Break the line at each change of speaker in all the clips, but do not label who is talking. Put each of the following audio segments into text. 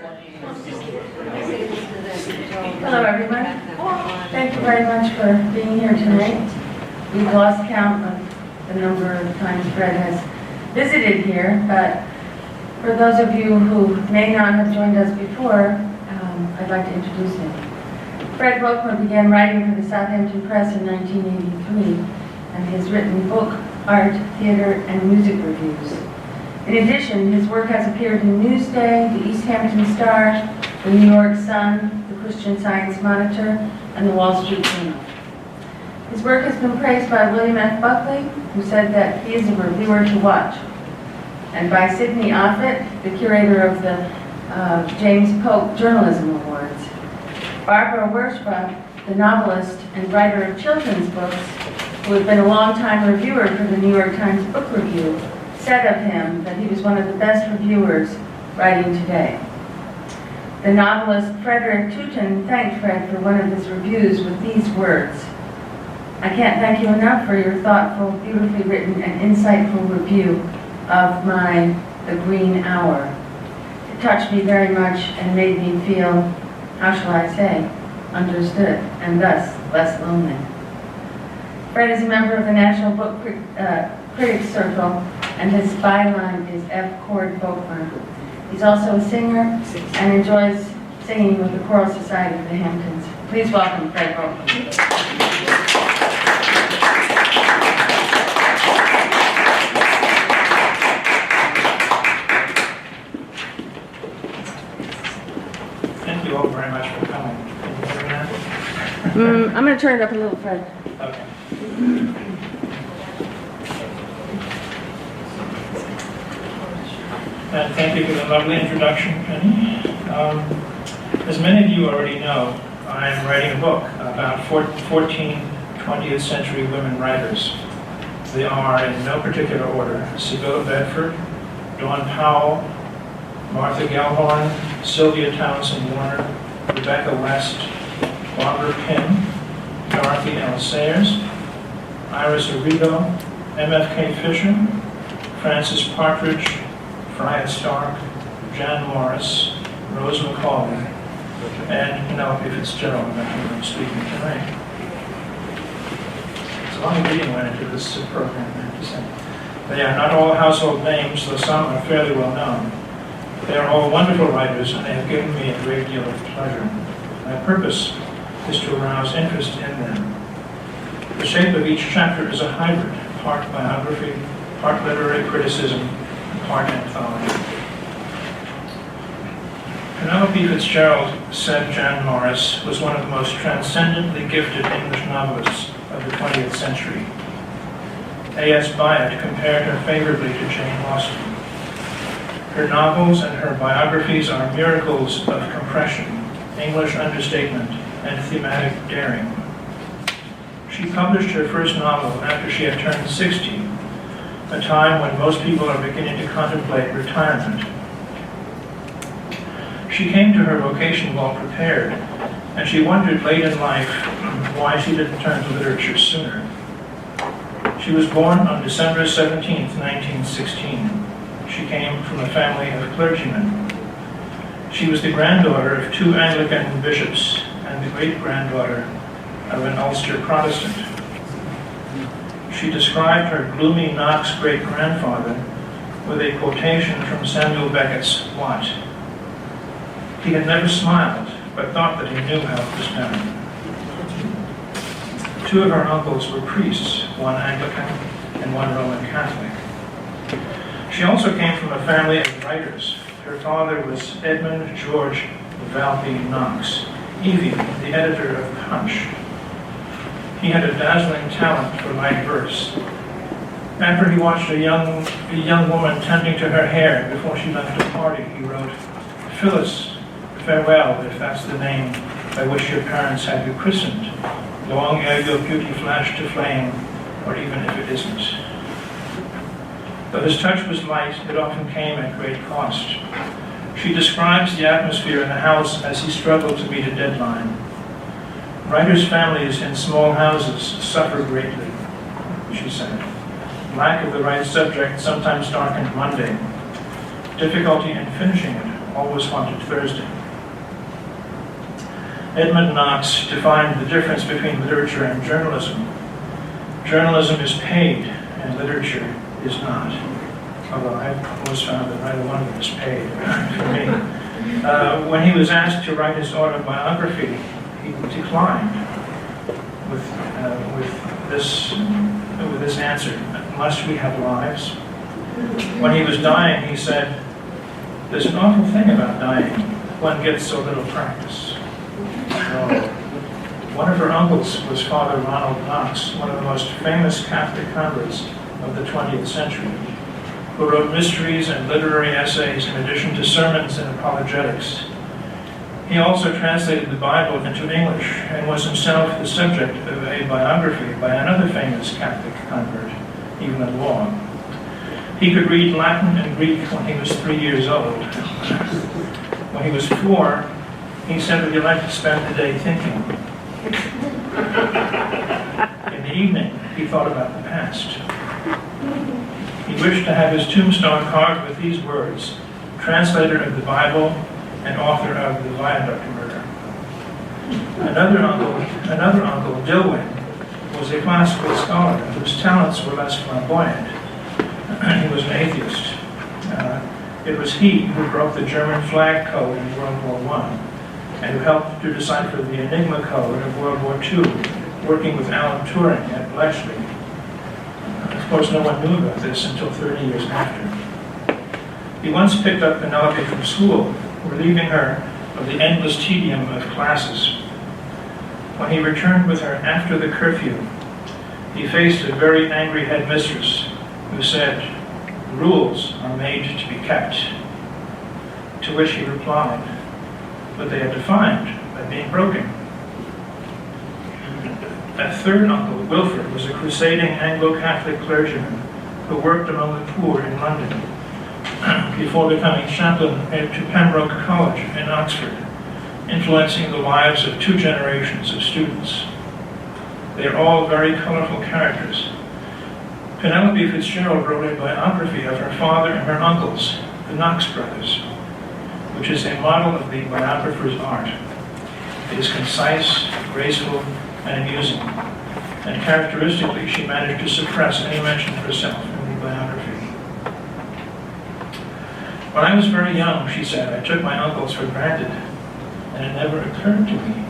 Hello, everyone. Thank you very much for being here tonight. We've lost count of the number of times Fred has visited here, but for those of you who may not have joined us before, I'd like to introduce him. Fred Volkmer began writing for the Southampton Press in 1983 and has written book, art, theater, and music reviews. In addition, his work has appeared in Newsday, the East Hampton Star, the New York Sun, the Christian Science Monitor, and the Wall Street Journal. His work has been praised by William F. Buckley, who said that he is a reviewer to watch, and by Sidney Offutt, the curator of the James Polk Journalism Awards. Barbara Werschbach, the novelist and writer of children's books, who had been a long-time reviewer for the New York Times Book Review, said of him that he was one of the best reviewers writing today. The novelist Frederick Touton thanked Fred for one of his reviews with these words: "I can't thank you enough for your thoughtful, beautifully written, and insightful review of my The Green Hour. It touched me very much and made me feel, how shall I say, understood, and thus less lonely." Fred is a member of the National Book Critics Circle, and his byline is F. Cord Volkmer. He's also a singer and enjoys singing with the Choral Society of the Hamptons. Please welcome Fred Volkmer.
Thank you all very much for coming. Can you hear me now?
I'm going to turn it up a little, Fred.
Okay. And thank you for the lovely introduction, Penny. As many of you already know, I am writing a book about 14 20th century women writers. They are, in no particular order, Sibylla Bedford, Dawn Powell, Martha Gellhorn, Sylvia Townsend Warner, Rebecca West, Barbara Pym, Dorothy L. Sayers, Iris Arrigo, M.F.K. Fisher, Frances Partridge, Freya Stark, Jan Morris, Rose McCauley, and Penelope Fitzgerald, about whom I'm speaking tonight. It's a long reading went into this program, I have to say. They are not all household names, though some are fairly well known. They are all wonderful writers, and they have given me a great deal of pleasure. My purpose is to arouse interest in them. The shape of each chapter is a hybrid, part biography, part literary criticism, and part anthology. Penelope Fitzgerald said Jan Morris was one of the most transcendently gifted English novelists of the 20th century. A.S. Byatt compared her favorably to Jane Austen. Her novels and her biographies are miracles of compression, English understatement, and thematic daring. She published her first novel after she had turned 60, a time when most people are beginning to contemplate retirement. She came to her vocation well prepared, and she wondered late in life why she didn't turn to literature sooner. She was born on December 17, 1916. She came from a family of clergymen. She was the granddaughter of 2 Anglican bishops and the great-granddaughter of an Ulster Protestant. She described her gloomy Knox great-grandfather with a quotation from Samuel Beckett's What? He had never smiled, but thought that he knew how it was done. 2 of her uncles were priests, one Anglican and one Roman Catholic. She also came from a family of writers. Her father was Edmund George Valby Knox, Evie, the editor of Punch. He had a dazzling talent for light verse. After he watched a young woman tending to her hair before she left a party, he wrote, "Phyllis, farewell, if that's the name by which your parents had you christened, long ere your beauty flashed to flame, or even if it isn't." Though his touch was light, it often came at great cost. She describes the atmosphere in the house as he struggled to meet a deadline. Writers' families in small houses suffer greatly, she said. Lack of the right subject sometimes darkened Monday. Difficulty in finishing it always haunted Thursday. Edmund Knox defined the difference between literature and journalism. Journalism is paid, and literature is not. Although I've always found that neither one of them is paid for me. When he was asked to write his autobiography, he declined with this answer: "Must we have lives?" When he was dying, he said, "There's an awful thing about dying. One gets so little practice." One of her uncles was Father Ronald Knox, one of the most famous Catholic converts of the 20th century, who wrote mysteries and literary essays in addition to sermons and apologetics. He also translated the Bible into English and was himself the subject of a biography by another famous Catholic convert, Evelyn Waugh. He could read Latin and Greek when he was 3 years old. When he was 4, he said that he liked to spend the day thinking. In the evening, he thought about the past. He wished to have his tombstone carved with these words: translator of the Bible and author of the Viaduct murder. Another uncle, Dilwyn, was a classical scholar whose talents were less flamboyant. He was an atheist. It was he who broke the German flag code in World War I and who helped to decipher the Enigma code of World War II, working with Alan Turing at Bletchley. Of course, no one knew about this until 30 years after. He once picked up Penelope from school, relieving her of the endless tedium of classes. When he returned with her after the curfew, he faced a very angry headmistress who said, "Rules are made to be kept." To which he replied, "But they are defined by being broken." A third uncle, Wilfred, was a crusading Anglo-Catholic clergyman who worked among the poor in London before becoming chaplain to Pembroke College in Oxford, influencing the lives of 2 generations of students. They are all very colorful characters. Penelope Fitzgerald wrote a biography of her father and her uncles, the Knox brothers, which is a model of the biographer's art. It is concise, graceful, and amusing, and characteristically she managed to suppress any mention of herself in the biography. When I was very young, she said, I took my uncles for granted, and it never occurred to me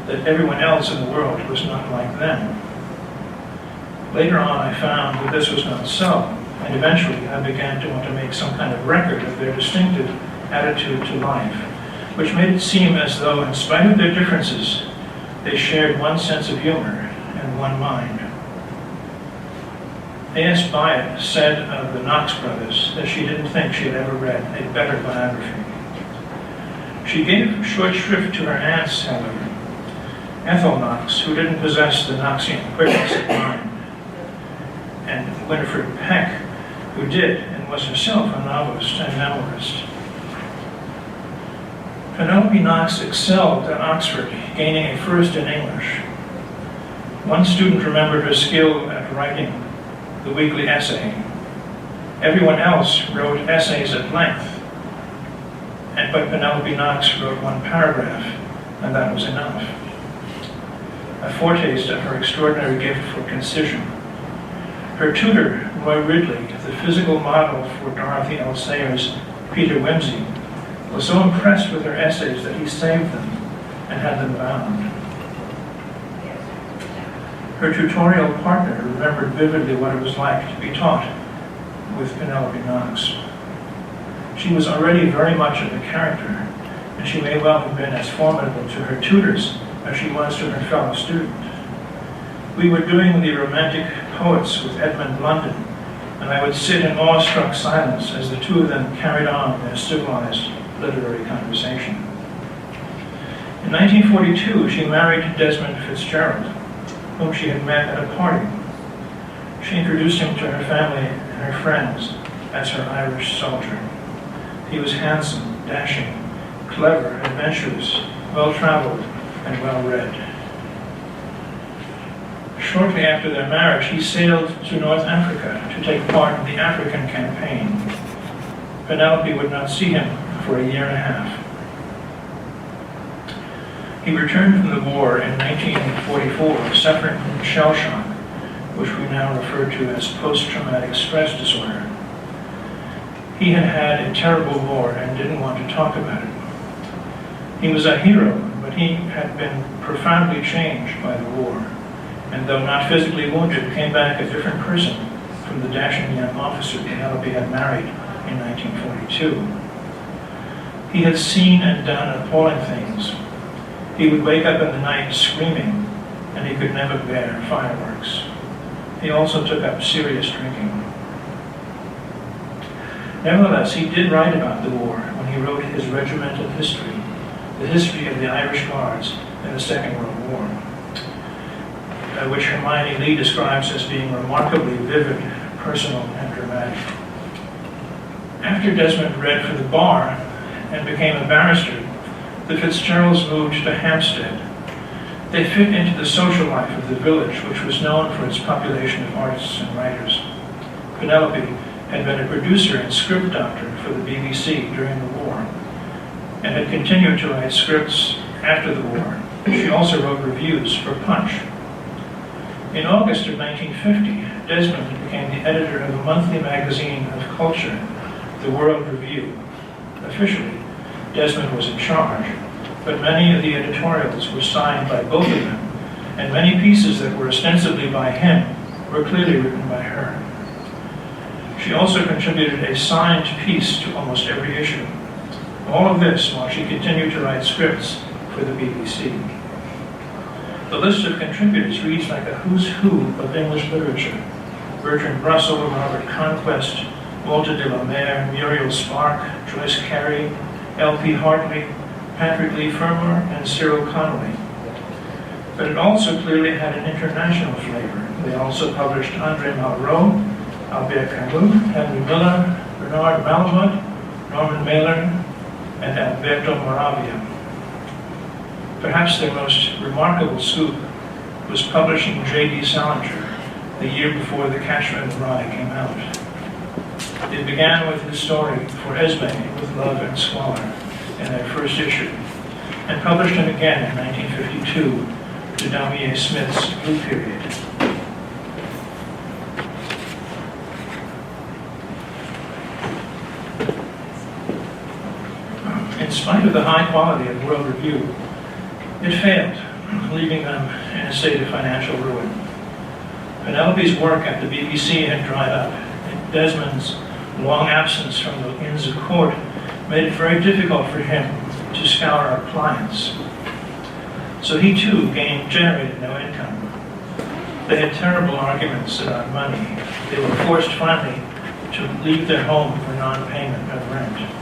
that everyone else in the world was not like them. Later on, I found that this was not so, and eventually I began to want to make some kind of record of their distinctive attitude to life, which made it seem as though, in spite of their differences, they shared one sense of humor and one mind. A.S. Byatt said of the Knox brothers that she didn't think she had ever read a better biography. She gave short shrift to her aunts, however, Ethel Knox, who didn't possess the Knoxian quickness of mind, and Winifred Peck, who did and was herself a novelist and memoirist. Penelope Knox excelled at Oxford, gaining a first in English. One student remembered her skill at writing the weekly essay. Everyone else wrote essays at length, but Penelope Knox wrote one paragraph, and that was enough. A foretaste of her extraordinary gift for concision. Her tutor, Roy Ridley, the physical model for Dorothy L. Sayers' Peter Wimsey, was so impressed with her essays that he saved them and had them bound. Her tutorial partner remembered vividly what it was like to be taught with Penelope Knox. She was already very much of a character, and she may well have been as formidable to her tutors as she was to her fellow student. We were doing the Romantic Poets with Edmund London, and I would sit in awestruck silence as the two of them carried on their civilized literary conversation. In 1942, she married Desmond Fitzgerald, whom she had met at a party. She introduced him to her family and her friends as her Irish soldier. He was handsome, dashing, clever, adventurous, well-traveled, and well-read. Shortly after their marriage, he sailed to North Africa to take part in the African campaign. Penelope would not see him for a year and a half. He returned from the war in 1944, suffering from shell shock, which we now refer to as post-traumatic stress disorder. He had had a terrible war and didn't want to talk about it. He was a hero, but he had been profoundly changed by the war, and though not physically wounded, came back a different person from the dashing young officer Penelope had married in 1942. He had seen and done appalling things. He would wake up in the night screaming, and he could never bear fireworks. He also took up serious drinking. Nevertheless, he did write about the war when he wrote his regimental history, the history of the Irish Guards in the Second World War, which Hermione Lee describes as being remarkably vivid, personal, and dramatic. After Desmond read for the bar and became a barrister, the Fitzgeralds moved to Hampstead. They fit into the social life of the village, which was known for its population of artists and writers. Penelope had been a producer and script doctor for the BBC during the war, and had continued to write scripts after the war. She also wrote reviews for Punch. In August of 1950, Desmond became the editor of a monthly magazine of culture, The World Review. Officially, Desmond was in charge, but many of the editorials were signed by both of them, and many pieces that were ostensibly by him were clearly written by her. She also contributed a signed piece to almost every issue. All of this while she continued to write scripts for the BBC. The list of contributors reads like a who's who of English literature. Bertrand Russell, Robert Conquest, Walter de la Mare, Muriel Spark, Joyce Carey, L.P. Hartley, Patrick Leigh Fermor, and Cyril Connolly. But it also clearly had an international flavor. They also published André Malraux, Albert Camus, Henry Miller, Bernard Malamud, Norman Mailer, and Alberto Moravia. Perhaps their most remarkable scoop was publishing J.D. Salinger the year before The Catcher in the Rye came out. It began with his story For Esme with Love and Squalor in their first issue, and published him again in 1952 to Damier Smith's Blue Period. In spite of the high quality of World Review, it failed, leaving them in a state of financial ruin. Penelope's work at the BBC had dried up, and Desmond's long absence from the Inns of Court made it very difficult for him to scour our clients. So he too generated no income. They had terrible arguments about money. They were forced finally to leave their home for non-payment of rent.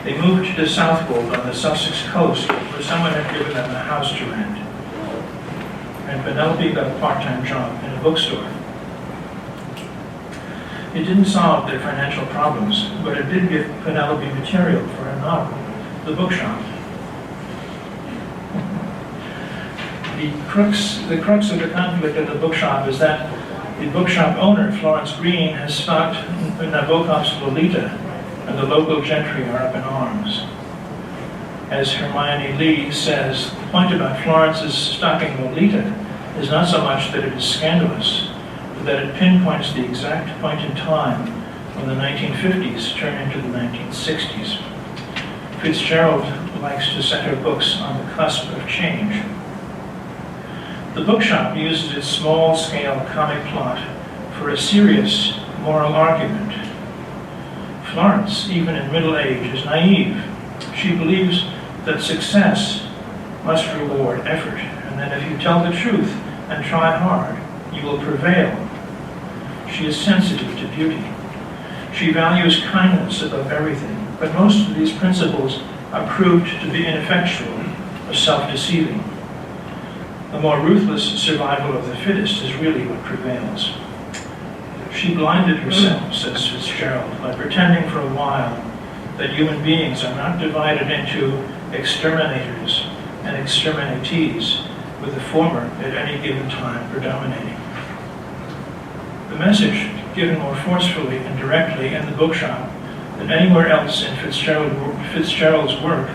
They moved to Southwold on the Sussex coast, where someone had given them a house to rent. And Penelope got a part-time job in a bookstore. It didn't solve their financial problems, but it did give Penelope material for a novel, The Bookshop. The crux of the conflict at the bookshop is that the bookshop owner, Florence Green, has stocked Nabokov's Lolita, and the local gentry are up in arms. As Hermione Lee says, the point about Florence's stocking Lolita is not so much that it is scandalous, but that it pinpoints the exact point in time when the 1950s turn into the 1960s. Fitzgerald likes to set her books on the cusp of change. The bookshop uses its small-scale comic plot for a serious moral argument. Florence, even in middle age, is naive. She believes that success must reward effort, and that if you tell the truth and try hard, you will prevail. She is sensitive to beauty. She values kindness above everything, but most of these principles are proved to be ineffectual or self-deceiving. The more ruthless survival of the fittest is really what prevails. She blinded herself, says Fitzgerald, by pretending for a while that human beings are not divided into exterminators and exterminatees, with the former at any given time predominating. The message, given more forcefully and directly in the bookshop, than anywhere else in Fitzgerald's work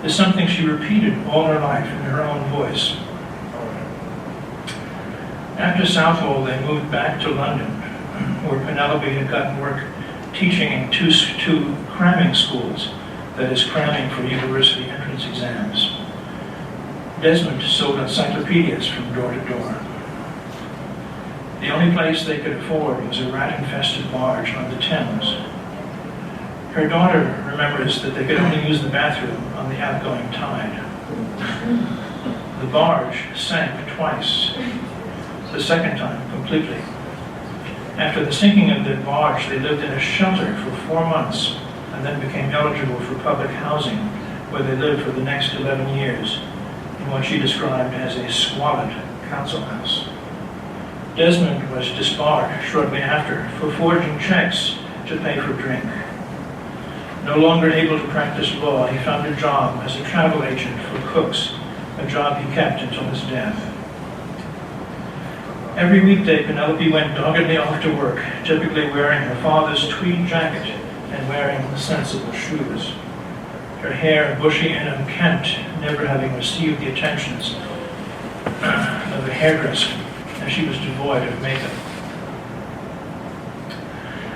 is something she repeated all her life in her own voice. After Southall, they moved back to London, where Penelope had gotten work teaching in two cramming schools, that is, cramming for university entrance exams. Desmond sold encyclopedias from door to door. The only place they could afford was a rat-infested barge on the Thames. Her daughter remembers that they could only use the bathroom on the outgoing tide. The barge sank twice, the second time completely. After the sinking of the barge, they lived in a shelter for 4 months and then became eligible for public housing, where they lived for the next 11 years in what she described as a squalid council house. Desmond was disbarred shortly after for forging checks to pay for drink. No longer able to practice law, he found a job as a travel agent for cooks, a job he kept until his death. Every weekday, Penelope went doggedly off to work, typically wearing her father's tweed jacket and wearing sensible shoes. Her hair bushy and unkempt, never having received the attentions of a hairdresser, and she was devoid of makeup.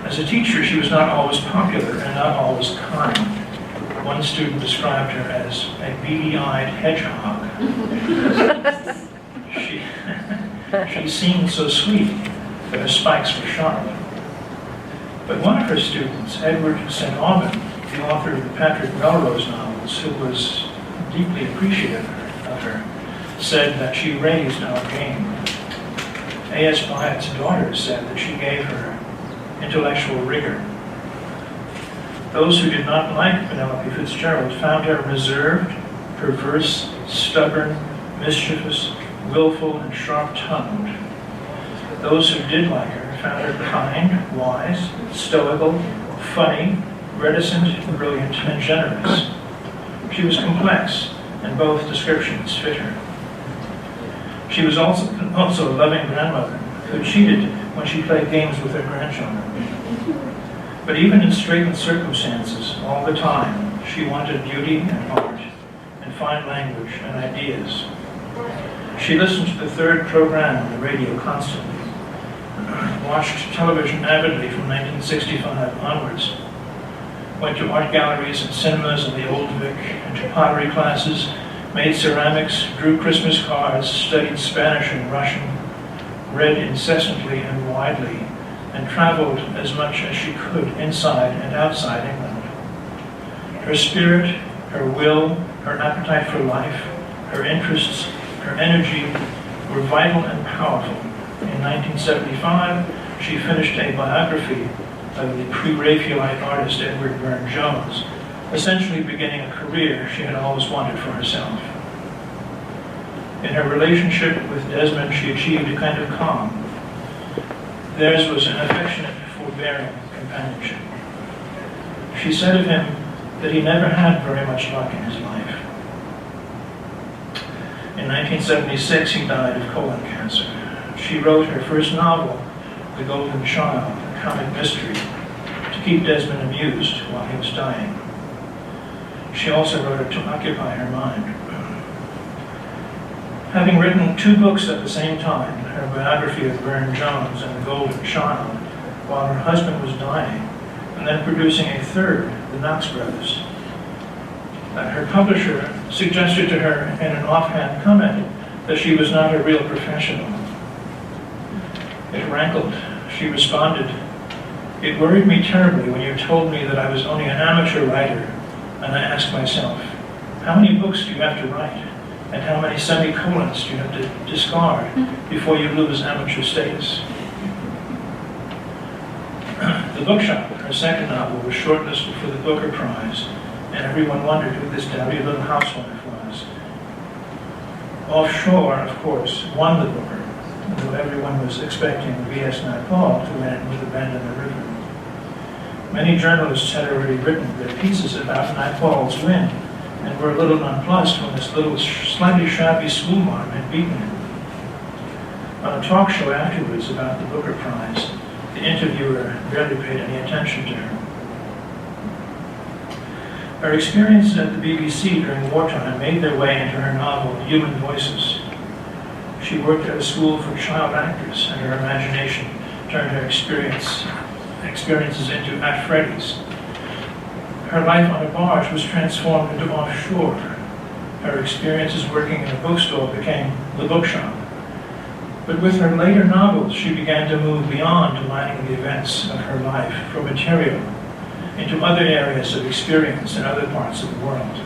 As a teacher, she was not always popular and not always kind. One student described her as a beady-eyed hedgehog. She seemed so sweet, but her spikes were sharp. But one of her students, Edward St. Aubin, the author of the Patrick Melrose novels, who was deeply appreciative of her, said that she raised our game. A.S. Byatt's daughter said that she gave her intellectual rigor. Those who did not like Penelope Fitzgerald found her reserved, perverse, stubborn, mischievous, willful, and sharp-tongued. Those who did like her found her kind, wise, stoical, funny, reticent, brilliant, and generous. She was complex, and both descriptions fit her. She was also a loving grandmother who cheated when she played games with her grandchildren. But even in straitened circumstances, all the time, she wanted beauty and art, and fine language and ideas. She listened to the third program on the radio constantly, watched television avidly from 1965 onwards, went to art galleries and cinemas in the Old Vic, and to pottery classes, made ceramics, drew Christmas cards, studied Spanish and Russian, read incessantly and widely, and traveled as much as she could inside and outside England. Her spirit, her will, her appetite for life, her interests, her energy were vital and powerful. In 1975, she finished a biography of the pre-Raphaelite artist Edward Burne-Jones, essentially beginning a career she had always wanted for herself. In her relationship with Desmond, she achieved a kind of calm. Theirs was an affectionate, forbearing companionship. She said of him that he never had very much luck in his life. In 1976, he died of colon cancer. She wrote her first novel, The Golden Child, a comic mystery, to keep Desmond amused while he was dying. She also wrote it to occupy her mind. Having written 2 books at the same time, her biography of Burne-Jones and The Golden Child, while her husband was dying, and then producing a third, The Knox Brothers, her publisher suggested to her in an offhand comment that she was not a real professional. It rankled. She responded, "It worried me terribly when you told me that I was only an amateur writer, and I asked myself, how many books do you have to write, and how many semicolons do you have to discard before you lose amateur status?" The Bookshop, her second novel, was shortlisted for the Booker Prize, and everyone wondered who this dowdy little housewife was. Offshore, of course, won the Booker, though everyone was expecting V.S. Naipaul to win it with a bend in the river. Many journalists had already written their pieces about Naipaul's win, and were a little nonplussed when this little, slightly shabby schoolmarm had beaten him. On a talk show afterwards about the Booker Prize, the interviewer barely paid any attention to her. Her experiences at the BBC during wartime made their way into her novel, Human Voices. She worked at a school for child actors, and her imagination turned her experiences into At Freddy's. Her life on a barge was transformed into Offshore. Her experiences working in a bookstore became The Bookshop. But with her later novels, she began to move beyond aligning the events of her life for material into other areas of experience in other parts of the world.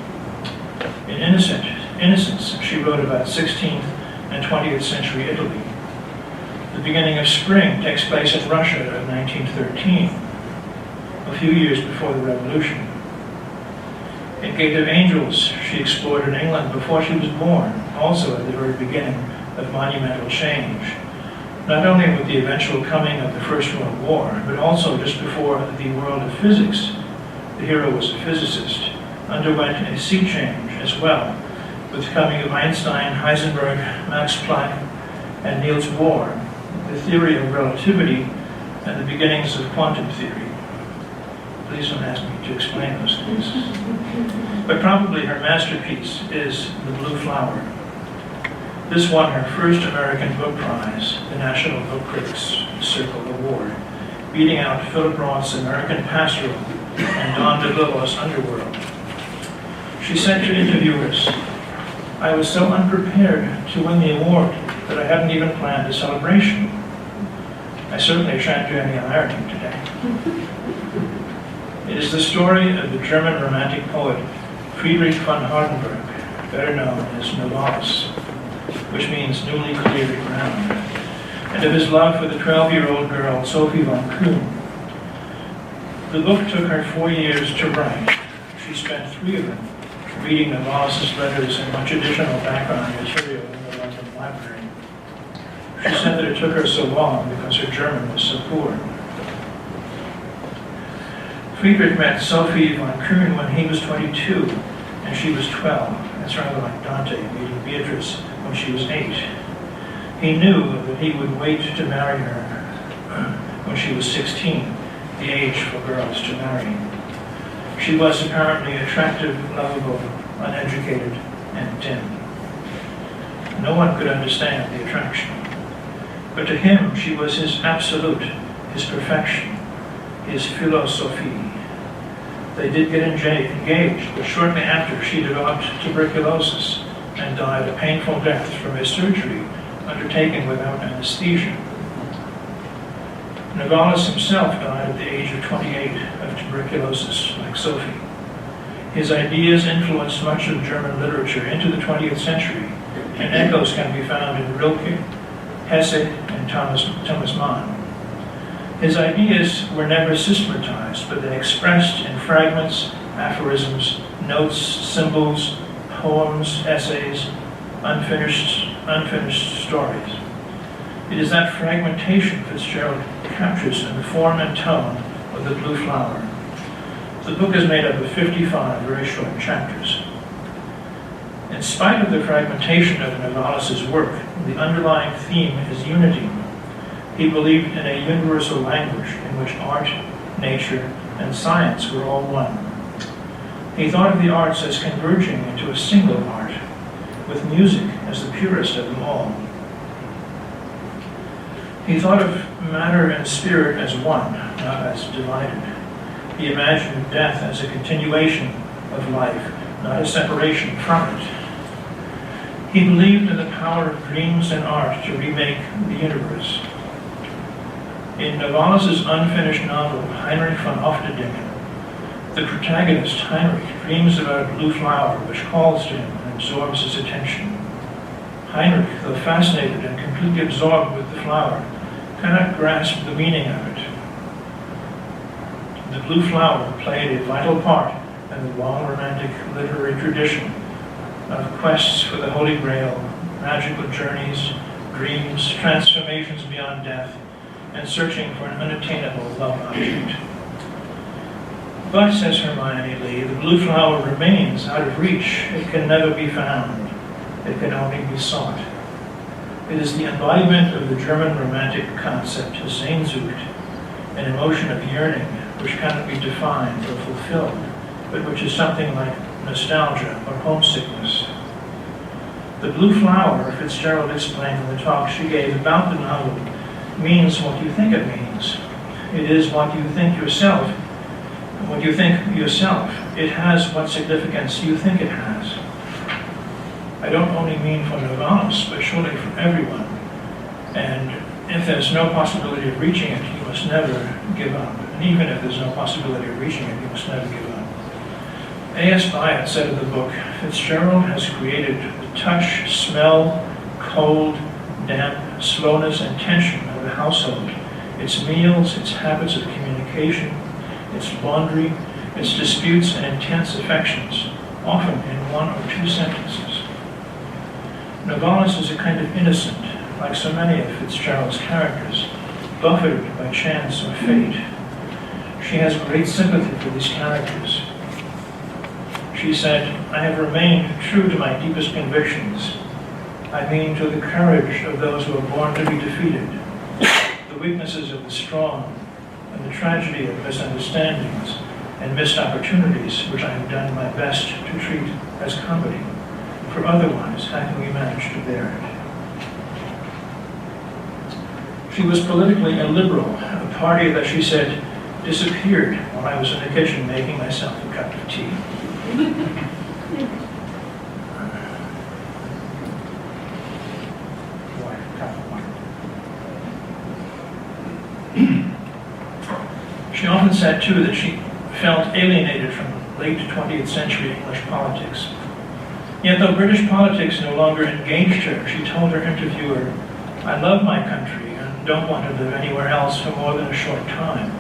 In Innocence, she wrote about 16th and 20th century Italy. The beginning of spring takes place in Russia in 1913, a few years before the revolution. In Gate of Angels, she explored in England before she was born, also at the very beginning of monumental change, not only with the eventual coming of the First World War, but also just before the world of physics, the hero was a physicist, underwent a sea change as well, with the coming of Einstein, Heisenberg, Max Planck, and Niels Bohr, the theory of relativity, and the beginnings of quantum theory. Please don't ask me to explain those things. But probably her masterpiece is The Blue Flower. This won her first American Book Prize, the National Book Critics Circle Award, beating out Philip Roth's American Pastoral and Don DeLillo's Underworld. She said to interviewers, "I was so unprepared to win the award that I hadn't even planned a celebration. I certainly shan't do any ironing today." It is the story of the German Romantic poet Friedrich von Hardenberg, better known as Novalis, which means newly cleared ground, and of his love for the 12-year-old girl Sophie von Kuhn. The book took her 4 years to write. She spent 3 of them reading Novalis' letters and much additional background material in the London Library. She said that it took her so long because her German was so poor. Friedrich met Sophie von Kuhn when he was 22 and she was 12. That's rather like Dante meeting Beatrice when she was 8. He knew that he would wait to marry her when she was 16, the age for girls to marry. She was apparently attractive, lovable, uneducated, and dim. No one could understand the attraction. But to him, she was his absolute, his perfection, his philosophie. They did get engaged, but shortly after, she developed tuberculosis and died a painful death from a surgery undertaken without anesthesia. Novalis himself died at the age of 28 of tuberculosis, like Sophie. His ideas influenced much of German literature into the 20th century, and echoes can be found in Rilke, Hesse, and Thomas Mann. His ideas were never systematized, but they expressed in fragments, aphorisms, notes, symbols, poems, essays, unfinished stories. It is that fragmentation Fitzgerald captures in the form and tone of The Blue Flower. The book is made up of 55 very short chapters. In spite of the fragmentation of Novalis' work, the underlying theme is unity. He believed in a universal language in which art, nature, and science were all one. He thought of the arts as converging into a single art, with music as the purest of them all. He thought of matter and spirit as one, not as divided. He imagined death as a continuation of life, not a separation from it. He believed in the power of dreams and art to remake the universe. In Novalis' unfinished novel, Heinrich von Ofterdingen, the protagonist, Heinrich, dreams about a blue flower which calls to him and absorbs his attention. Heinrich, though fascinated and completely absorbed with the flower, cannot grasp the meaning of it. The blue flower played a vital part in the long romantic literary tradition of quests for the Holy Grail, magical journeys, dreams, transformations beyond death, and searching for an unattainable love object. But, says Hermione Lee, the blue flower remains out of reach. It can never be found. It can only be sought. It is the embodiment of the German romantic concept, Sehnsucht, an emotion of yearning which cannot be defined or fulfilled, but which is something like nostalgia or homesickness. The blue flower, Fitzgerald explained in the talk she gave about the novel, means what you think it means. It is what you think yourself. What you think yourself. It has what significance you think it has. I don't only mean for novellists, but surely for everyone. And if there's no possibility of reaching it, you must never give up. And even if there's no possibility of reaching it, you must never give up. A.S. Byatt said of the book, Fitzgerald has created the touch, smell, cold, damp, slowness, and tension of a household, its meals, its habits of communication, its laundry, its disputes and intense affections, often in 1 or 2 sentences. Novalis is a kind of innocent, like so many of Fitzgerald's characters, buffeted by chance or fate. She has great sympathy for these characters. She said, I have remained true to my deepest convictions. I mean to the courage of those who are born to be defeated, the weaknesses of the strong, and the tragedy of misunderstandings and missed opportunities, which I have done my best to treat as comedy. For otherwise, how can we manage to bear it? She was politically illiberal, a party that she said disappeared while I was in the kitchen making myself a cup of tea. She often said, too, that she felt alienated from late 20th century English politics. Yet though British politics no longer engaged her, she told her interviewer, I love my country and don't want to live anywhere else for more than a short time.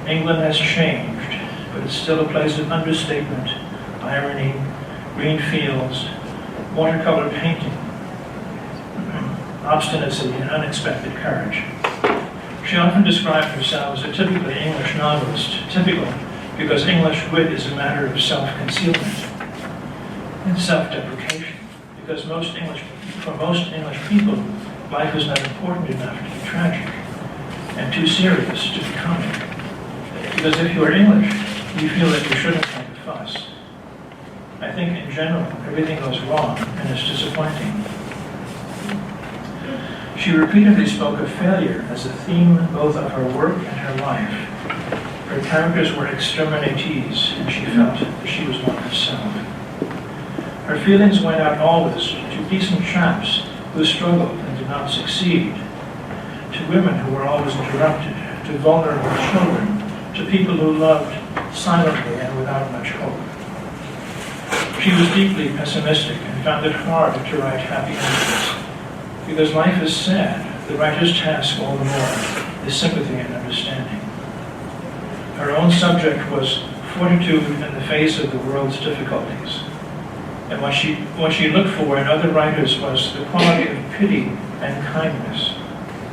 England has changed, but it's still a place of understatement, irony, green fields, watercolor painting, obstinacy, and unexpected courage. She often described herself as a typically English novelist, typical because English wit is a matter of self-concealment and self-deprecation, because for most English people, life is not important enough to be tragic and too serious to be comic. Because if you are English, you feel that you shouldn't make a fuss. I think in general, everything goes wrong and it's disappointing. She repeatedly spoke of failure as a theme both of her work and her life. Her characters were exterminatees, and she felt that she was one herself. Her feelings went out always to decent chaps who struggled and did not succeed, to women who were always interrupted, to vulnerable children, to people who loved silently and without much hope. She was deeply pessimistic and found it hard to write happy endings. Because life is sad, the writer's task all the more is sympathy and understanding. Her own subject was fortitude in the face of the world's difficulties. And what she looked for in other writers was the quality of pity and kindness.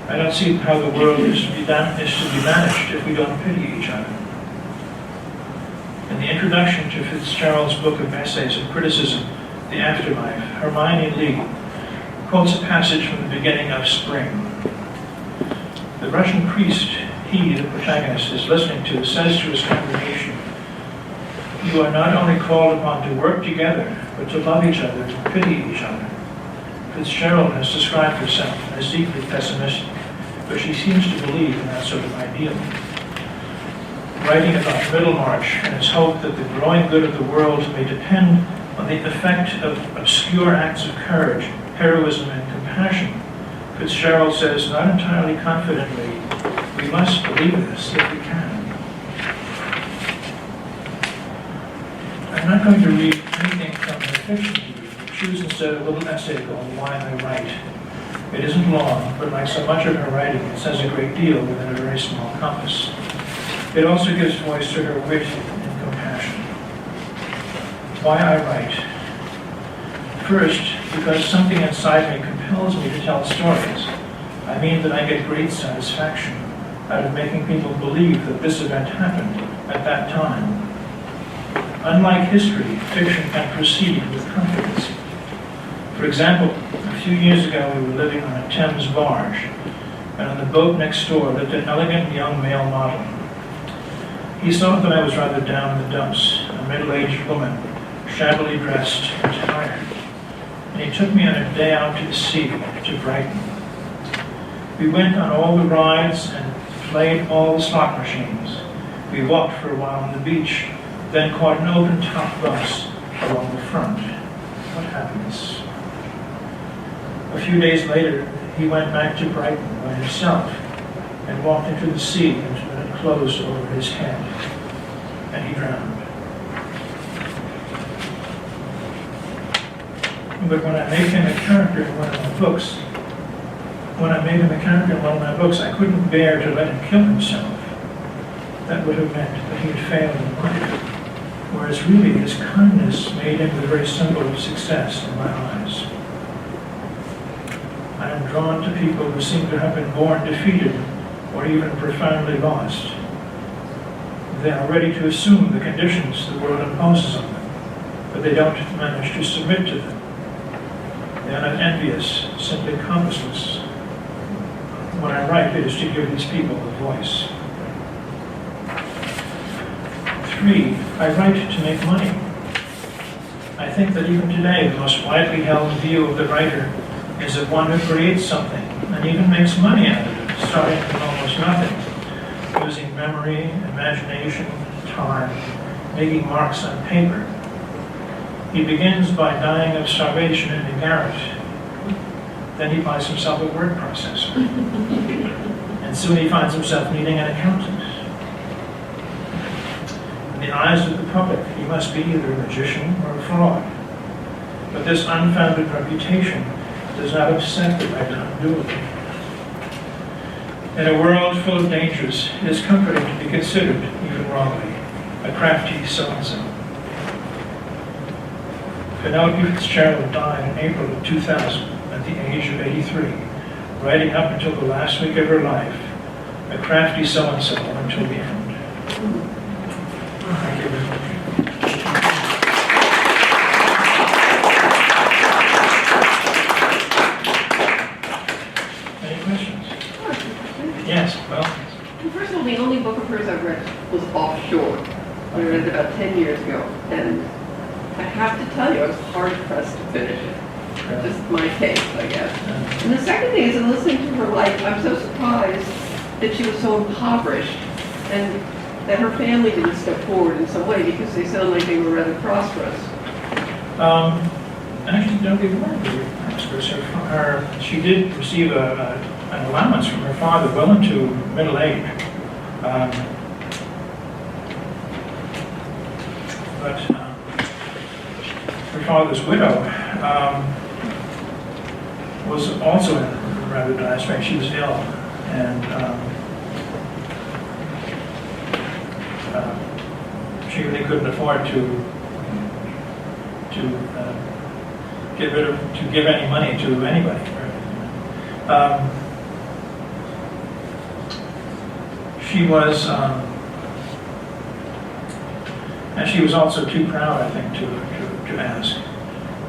I don't see how the world is to be managed if we don't pity each other. In the introduction to Fitzgerald's book of essays and criticism, The Afterlife, Hermione Lee quotes a passage from the beginning of Spring. The Russian priest he, the protagonist, is listening to, says to his congregation, you are not only called upon to work together, but to love each other, to pity each other. Fitzgerald has described herself as deeply pessimistic, but she seems to believe in that sort of ideal. Writing about Middlemarch and its hope that the growing good of the world may depend on the effect of obscure acts of courage, heroism, and compassion, Fitzgerald says, not entirely confidently, we must believe this if we can. I'm not going to read anything from her fiction to you. Choose instead a little essay called Why I Write. It isn't long, but like so much of her writing, it says a great deal within a very small compass. It also gives voice to her wit and compassion. Why I write. First, because something inside me compels me to tell stories. I mean that I get great satisfaction out of making people believe that this event happened at that time. Unlike history, fiction can proceed with confidence. For example, a few years ago we were living on a Thames barge, and on the boat next door lived an elegant young male model. He saw that I was rather down in the dumps, a middle-aged woman, shabbily dressed and tired, and he took me on a day out to the sea, to Brighton. We went on all the rides and played all the slot machines. We walked for a while on the beach, then caught an open-top bus along the front. What happiness. A few days later, he went back to Brighton by himself and walked into the sea until it closed over his head, and he drowned. But when I made him a character in one of my books, I couldn't bear to let him kill himself. That would have meant that he had failed in life, whereas really his kindness made him the very symbol of success in my eyes. I am drawn to people who seem to have been born defeated or even profoundly lost. They are ready to assume the conditions the world imposes on them, but they don't manage to submit to them. They are not envious, simply compassless. What I write is to give these people a voice. 3, I write to make money. I think that even today, the most widely held view of the writer is of one who creates something and even makes money out of it, starting from almost nothing, using memory, imagination, time, making marks on paper. He begins by dying of starvation in a garret. Then he buys himself a word processor. And soon he finds himself needing an accountant. In the eyes of the public, he must be either a magician or a fraud. But this unfounded reputation does not upset the right unduly. In a world full of dangers, it is comforting to be considered, even wrongly, a crafty so-and-so. Penelope Fitzgerald died in April of 2000 at the age of 83, writing up until the last week of her life, a crafty so-and-so until the end. Thank you very much. Any questions? Yes, well.
First of all, the only book of hers I've read was Offshore. I read it about 10 years ago, and I have to tell you, I was hard-pressed to finish it. Just my taste, I guess. And the second thing is, in listening to her life, I'm so surprised that she was so impoverished and that her family didn't step forward in some way, because they sound like they were rather prosperous.
Actually, don't be worried very prosperous. She did receive an allowance from her father well into middle age. But her father's widow was also in a rather dire strait. She was ill, and she really couldn't afford to give any money to anybody. She was, and she was also too proud, I think, to ask.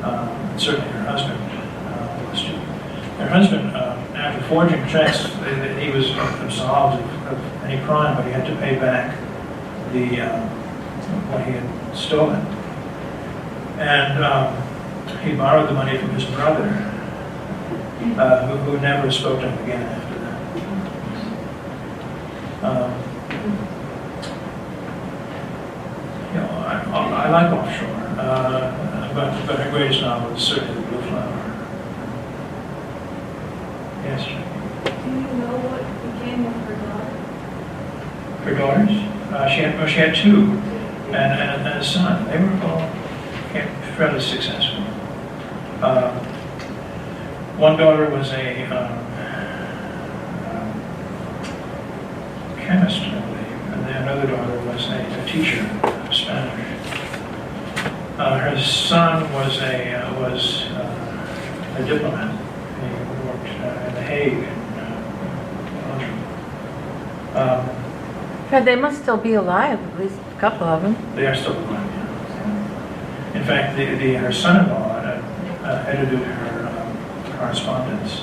And certainly her husband was too. Her husband, after forging checks, he was absolved of any crime, but he had to pay back what he had stolen. And he borrowed the money from his brother, who never spoke to him again after that. I like Offshore, but her greatest novel is certainly The Blue Flower. Yes, Jackie?
Do you know what became of her daughter?
Her daughters? She had 2, and a son. They were all fairly successful. One daughter was a chemist, I believe, and then another daughter was a teacher of Spanish. Her son was a diplomat. He worked in The Hague.
Fred, they must still be alive, at least a couple of them.
They are still alive, yeah. In fact, her son-in-law edited her correspondence,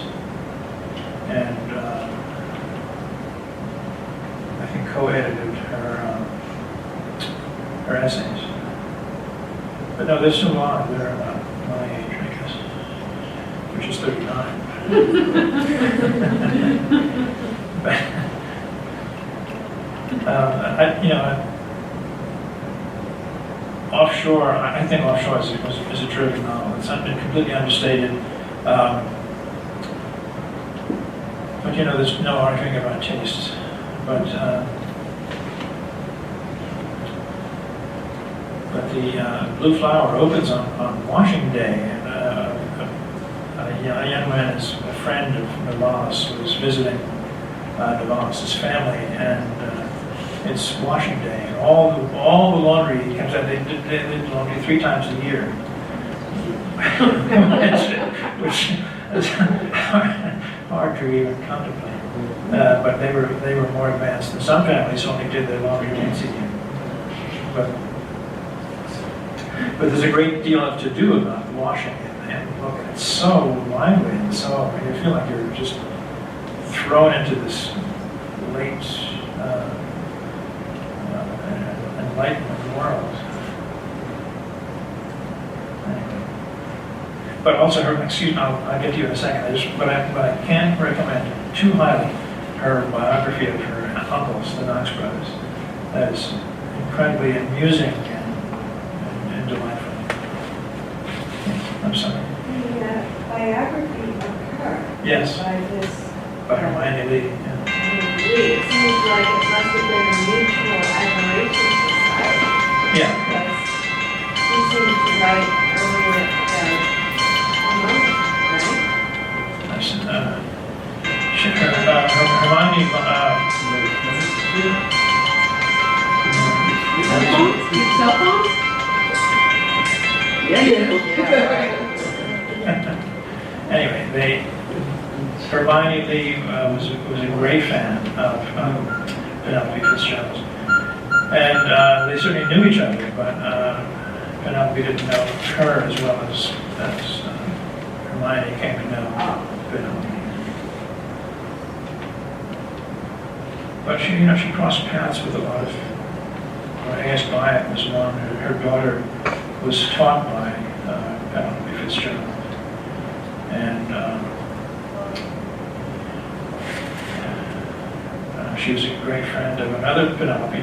and I think co-edited her essays. But no, there's still a lot. They're about my age, I guess, which is 39. But, Offshore, I think Offshore is a terrific novel. It's been completely understated. But there's no arguing about taste. But the Blue Flower opens on washing day, and a young man is a friend of Novalis, who is visiting Novalis' family, and it's washing day, and all the laundry comes out. They do laundry 3 times a year, which is hard to even contemplate. But they were more advanced than some families. Only did their laundry once a year. But there's a great deal to do about washing it, and look, it's so lively and so you feel like you're just thrown into this late Enlightenment world. Anyway. But also I'll get to you in a second. But I can't recommend too highly her biography of her uncles, the Knox brothers. That is incredibly amusing and delightful. I'm sorry.
The biography of her.
Yes. By Hermione Lee. Yeah.
It seems like it must have been a mutual admiration society.
Yeah.
Because she seemed to write earlier
Hermione.
Cell phones? Yeah.
Anyway, Hermione Lee was a great fan of Penelope Fitzgerald, and they certainly knew each other, but Penelope didn't know her as well as Hermione came to know Penelope. But she crossed paths with a lot of. A.S. Byatt was one. Her daughter was taught by Penelope Fitzgerald, and she was a great friend of another Penelope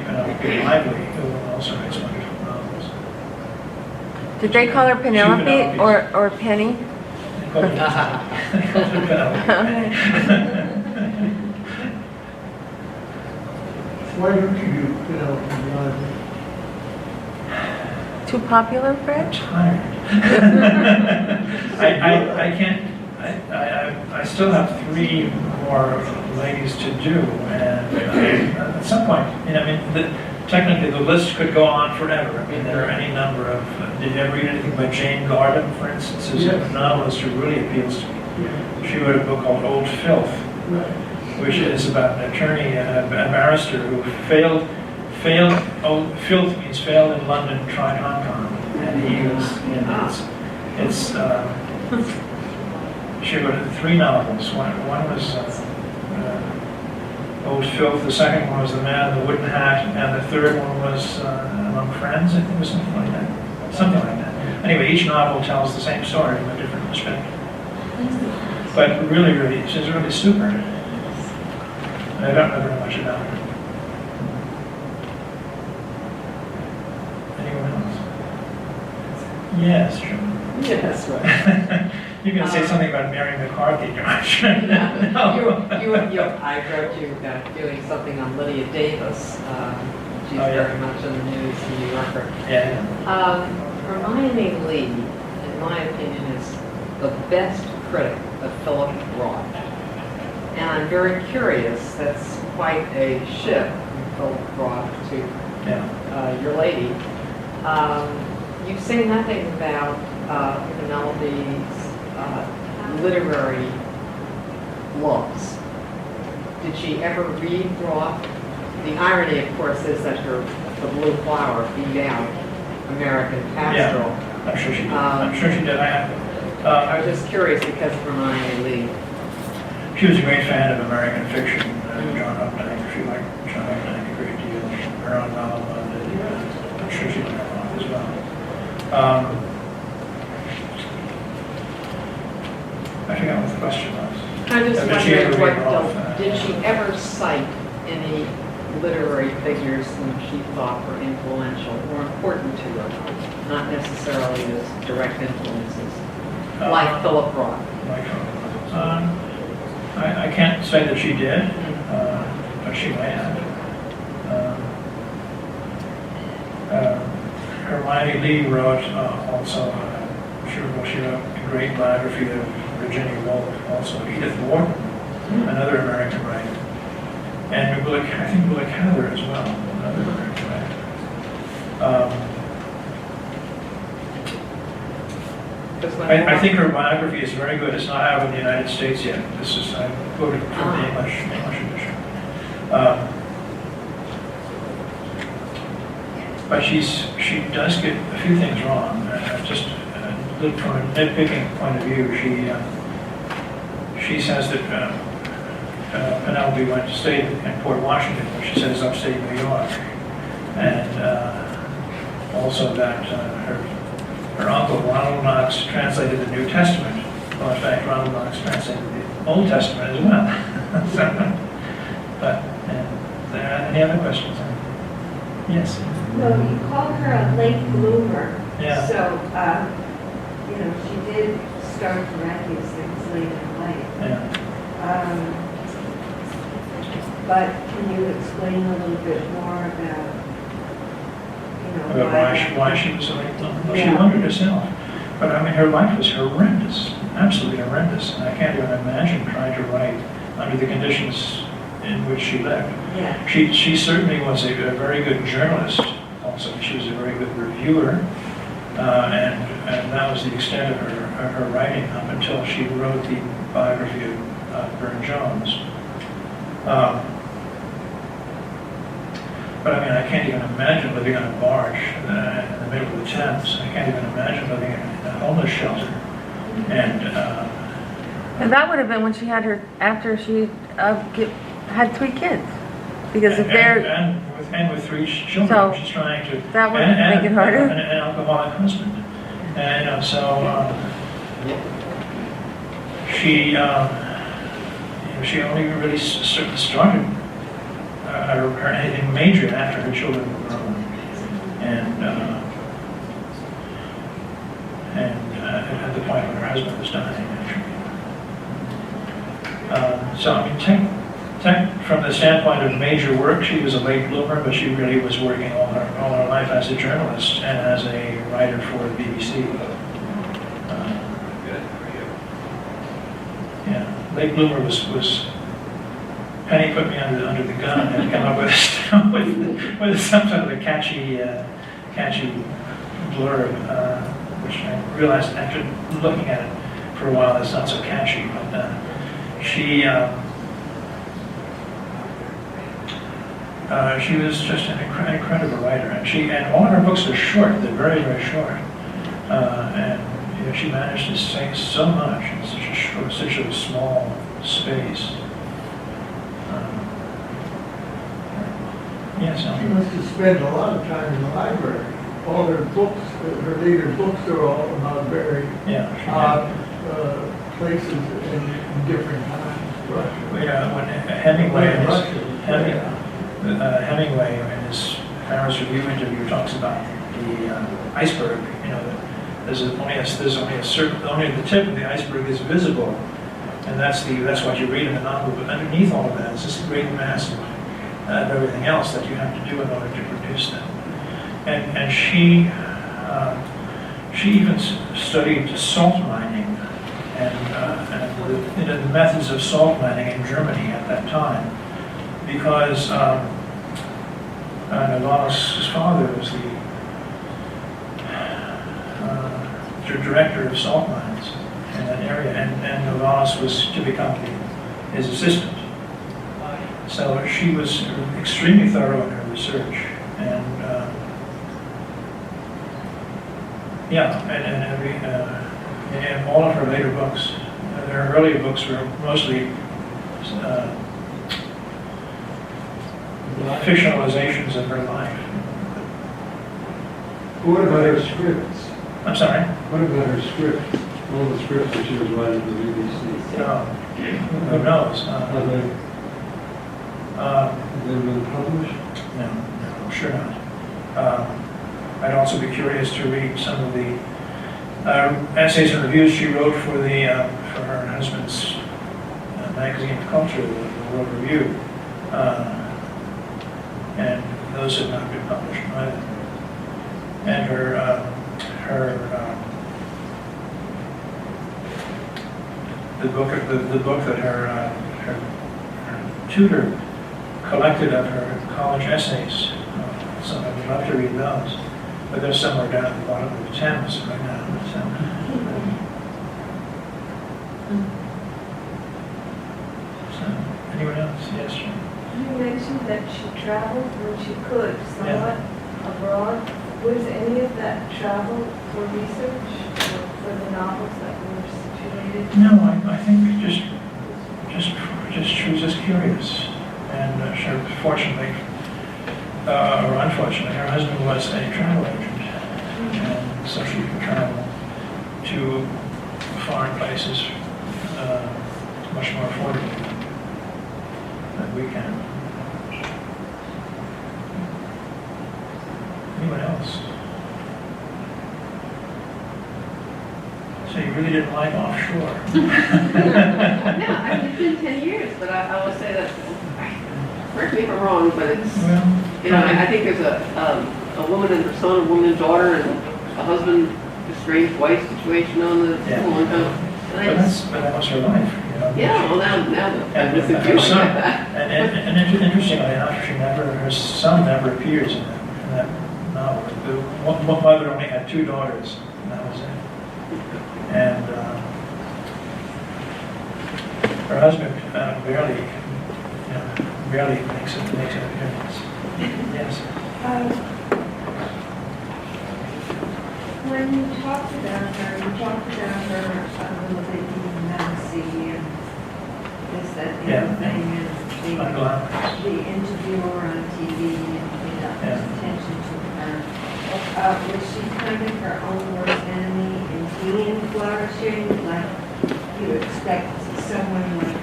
Lively, who also writes wonderful novels.
Did they call her Penelope or Penny?
They called her Penelope.
Why don't you do Penelope Lively?
Too popular,
I'm
Fred?
tired. I can't. I still have 3 more ladies to do, and at some point, technically the list could go on forever. I mean, there are any number of. Did you ever read anything by Jane Gardner, for instance? Who's a novelist who really appeals to me. She wrote a book called Old Filth, which is about an attorney, a barrister who failed. Filth means failed in London, tried Hong Kong, and he was. She wrote 3 novels. One was Old Filth. The second one was The Man in the Wooden Hat, and the third one was Among Friends. I think it was something like that. Anyway, each novel tells the same story from a different perspective. But really, she's really super. I don't know very much about her. Anyone else? Yes, sure.
Yes, right.
You're going to say something about Mary McCarthy, Josh.
I wrote you doing something on Lydia Davis. She's very much in the news in New Yorker.
Yeah.
Hermione Lee, in my opinion, is the best critic of Philip Roth. And I'm very curious, that's quite a shift from Philip Roth to your lady. You say nothing about Penelope's literary loves. Did she ever read Roth? The irony, of course, is that The Blue Flower beat out American Pastoral.
Yeah, I'm sure she did. I'm sure she did.
I was just curious because of Hermione Lee.
She was a great fan of American fiction. John Updike. She liked John Updike a great deal. Her own novel, I'm sure she learned a lot as well. I forgot what the question was.
I'm just
Did she ever
wondering,
read off,
did she ever cite any literary figures whom she thought were influential or important to her, not necessarily as direct influences, like Philip Roth?
Like, I can't say that she did, but she may have. Hermione Lee wrote also, she wrote a great biography of Virginia Woolf, also Edith Wharton, another American writer, and I think Willa Cather as well, another American writer. I think her biography is very good. It's not out in the United States yet. This is, I quoted from the English edition. But she does get a few things wrong. Just from a nitpicking point of view, she says that Penelope went to stay in Port Washington, which she says upstate New York, and also that her uncle Ronald Knox translated the New Testament. Well, in fact, Ronald Knox translated the Old Testament as well. But any other questions? Yes.
Well, you called her a late bloomer.
Yeah.
So, she did start to write these things late in life.
Yeah.
But can you explain a little bit more about,
About why she was so late bloomer? Well, she
Yeah.
wondered herself. But I mean, her life was horrendous, absolutely horrendous. And I can't even imagine trying to write under the conditions in which she lived.
Yeah.
She certainly was a very good journalist. Also, she was a very good reviewer, and that was the extent of her writing up until she wrote the biography of Burne-Jones. But I mean, I can't even imagine living on a barge in the middle of the Thames. I can't even imagine living in a homeless shelter.
And that would have been when she had after she had 3 kids. Because if they're,
and with 3 children,
So,
she's trying to.
that would make it harder.
And an alcoholic husband. And she only really started anything major after her children were grown, and at the point when her husband was dying, actually. So I mean, from the standpoint of major work, she was a late bloomer, but she really was working all her life as a journalist and as a writer for the BBC. Yeah, late bloomer was. Penny put me under the gun and come up with some sort of a catchy blurb, which I realized after looking at it for a while it's not so catchy. But she was just an incredible writer, and all of her books are short. They're very, very short, and she managed to say so much in such a small space. Yes,
She must have spent a lot of time in the library. All her books, her later books are all about very odd places in different times. Russia.
Yeah, when Hemingway in his Paris Review interview talks about the iceberg. There's only the tip of the iceberg is visible, and that's what you read in the novel. But underneath all of that is this great mass of everything else that you have to do in order to produce them. And she even studied salt mining and the methods of salt mining in Germany at that time, because Novalis' father was the director of salt mines in that area, and Novalis was to become his assistant. So she was extremely thorough in her research, and and all of her later books, her earlier books were mostly fictionalizations of her life.
What about her scripts?
I'm sorry?
What about her scripts? All the scripts that she was writing for the BBC?
Who knows?
Have they been published?
No, sure not. I'd also be curious to read some of the essays and reviews she wrote for her husband's magazine of culture, the World Review, and those have not been published either. And the book that her tutor collected of her college essays. So I would love to read those, but they're somewhere down at the bottom of the Thames right now. So, anyone else? Yes.
You mentioned that she traveled when she could, somewhat abroad. Was any of that travel for research or for the novels that were situated?
No, I think she was just curious, and fortunately, or unfortunately, her husband was a travel agent, and so she could travel to foreign places much more affordably than we can. Anyone else? So you really didn't like offshore?
Yeah, I mean, it's been 10 years, but I will say that, correct me if I'm wrong, but it's, I think there's a woman and her son, a woman and daughter, and a husband, estranged wife situation on the long time.
But that was her life,
Yeah, well now
And her son, and interestingly enough, her son never appears in that novel. One mother only had 2 daughters, and that was it. And her husband barely makes an appearance. Yes.
When you talked about her a little bit being messy and this, that, the other thing, and the interviewer on TV and paid up attention to her. Was she kind of her own worst enemy in being flourishing? Like you expect someone like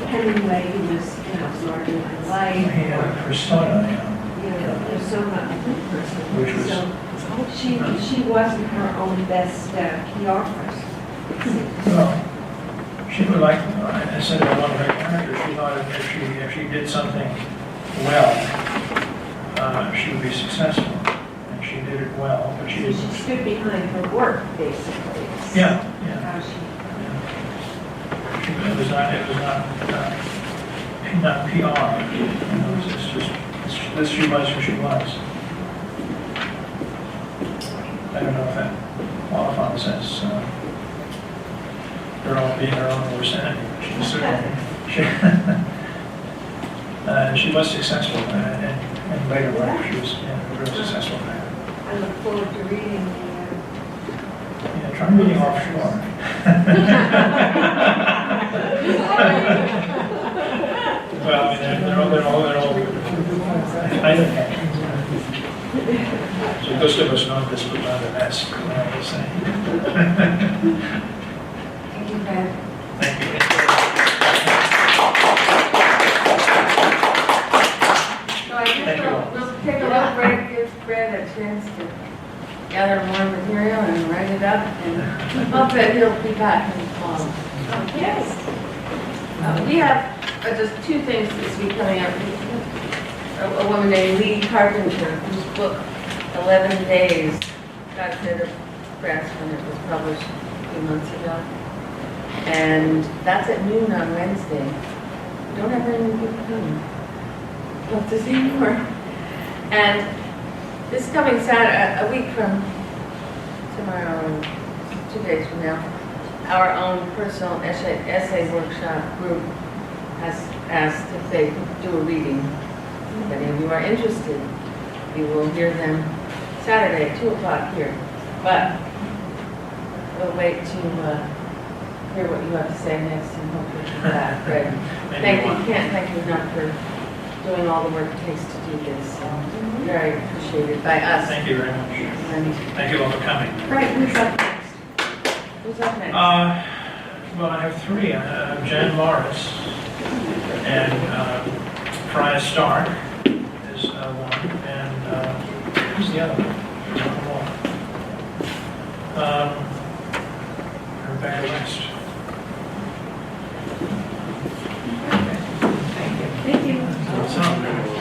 Hemingway, who was, larger than life.
He had a persona,
Persona of a good person.
Which was,
So she wasn't her own best PR person.
well, she would like, I said in one of her characters, she thought if she did something well, she would be successful. And she did it well, but she
So
didn't.
she stood behind her work, basically.
Yeah.
How she,
It was not PR. It's just this she was who she was. I don't know if that qualifies as her own being her own worst enemy. She was certainly she was successful in later life. She was a very successful man.
I look forward to reading the.
Try reading offshore. Well, I mean, they're all either can. So Gustavus Nordquist put on the mask, I was saying.
Thank you, Fred.
Thank you.
So I guess we'll take a little break, give Fred a chance to gather more material and write it up, and hope that he'll be back in the fall.
Yes.
We have just 2 things this week coming up. A woman named Lee Carpenter, whose book, 11 Days, got a bit of press when it was published a few months ago. And that's at noon on Wednesday. Don't have any people coming. Hope to see more. And this coming Saturday, a week from tomorrow, 2 days from now, our own personal essay workshop group has asked if they could do a reading. If any of you are interested, you will hear them Saturday at 2 o'clock here. But we'll wait to hear what you have to say next and hope you'll be back. Fred. Thank you enough for doing all the work it takes to do this. Very appreciated by us.
Thank you very much.
And,
Thank you all for coming.
right, who's up next? Who's up next?
Well, I have three. I have Jan Morris and Freya Stark is one, and who's the other one? Rebecca West.
Thank you.
So,